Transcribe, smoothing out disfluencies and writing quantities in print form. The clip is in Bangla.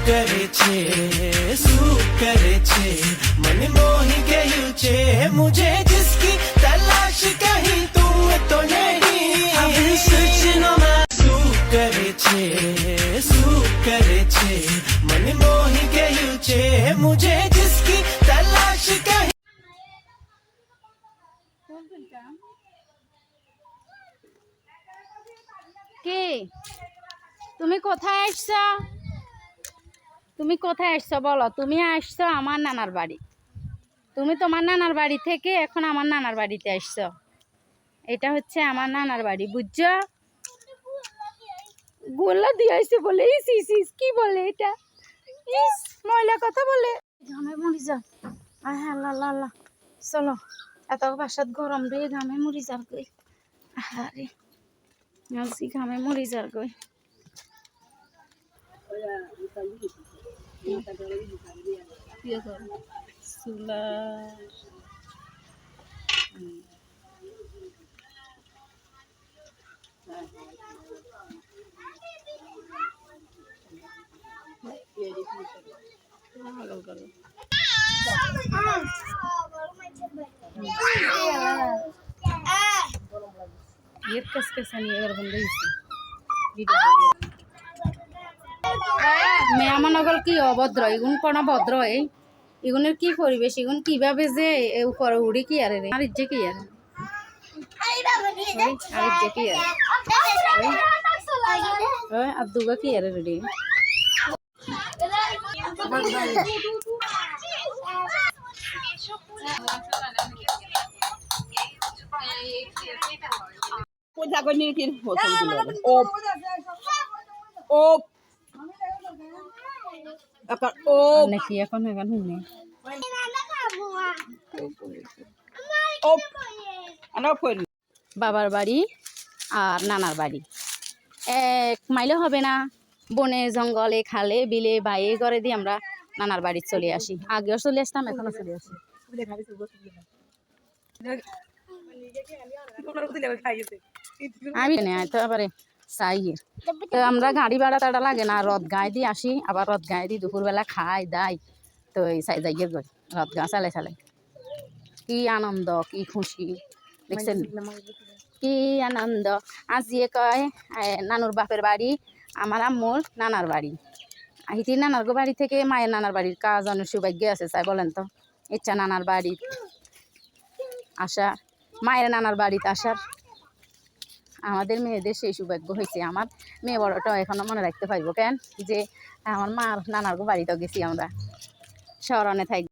करे छे मन मोही गयु छे मुझे जिसकी तलाश कहीं तुम तो नहीं अब सोचनो में करे छे मन मोही गयु छे मुझे जिसकी तलाश कहीं কে তুমি কোথায় আসছো? তুমি কোথায় আসছো বলো? তুমি আসছো আমার নানার বাড়ি। তুমি তোমার নানার বাড়ি থেকে এখন আমার নানার বাড়িতে আসছো। এটা হচ্ছে আমার নানার বাড়ি, বুঝছো? গোল্লা দিয়ে আসছে বলে ইস ইস ইস কি বলে এটা? ইস ময়লা কথা বলে। ঘামে মরি যা। আয় আল্লাহ আল্লাহ আল্লাহ। চলো এত বাসাত গরম রে, ঘামে মরি যার কই। আরে আজকে ঘামে মরি যার কই। মেহমানগল কি অভদ্র, এগুন কোন ভদ্র এগুনের কি পরিবেশ, এগুন কিভাবে যে উপরে উড়ি কি আরে রে আর ইজ্জে কি আরে আর ইজ্জে কি আরে আব্দুগা কি আরে রেডি নাকি এখন এখন শুনে বাবার বাড়ি আর নানার বাড়ি 1 মাইলও হবে না। বনে জঙ্গলে খালে বিলে বাইয়ে করে দিয়ে আমরা নানার বাড়ি চলে আসি। আগেও চলে আসতাম, এখনো চলে আসি। আমি তো আবারে চাই তো আমরা গাড়ি ভাড়া টাড়া লাগে না, রথ গায়ে দিয়ে আসি, আবার রথ গায়ে দিয়ে দুপুরবেলা খাই দাই তো এই চাই যাইয়ে গই রথ গা চালাই চালাই। কি আনন্দ, কি খুশি দেখছেন, কি আনন্দ। আজিয়ে কয় নানুর বাপের বাড়ি আমার আম্মুর নানার বাড়ি। আহিতি নানার বাড়ি থেকে মায়ের নানার বাড়ির কাজ অনেক সৌভাগ্য আছে চাই বলেন তো। ইচ্ছা নানার বাড়ি আসা, মায়ের নানার বাড়িতে আসার আমাদের মেয়েদের সেই সৌভাগ্য হয়েছে। আমার মেয়ে বড়টা এখনো মনে রাখতে পারবো কেন যে আমার মার নানার বাড়িতে গেছি আমরা, স্মরণে থাকবে।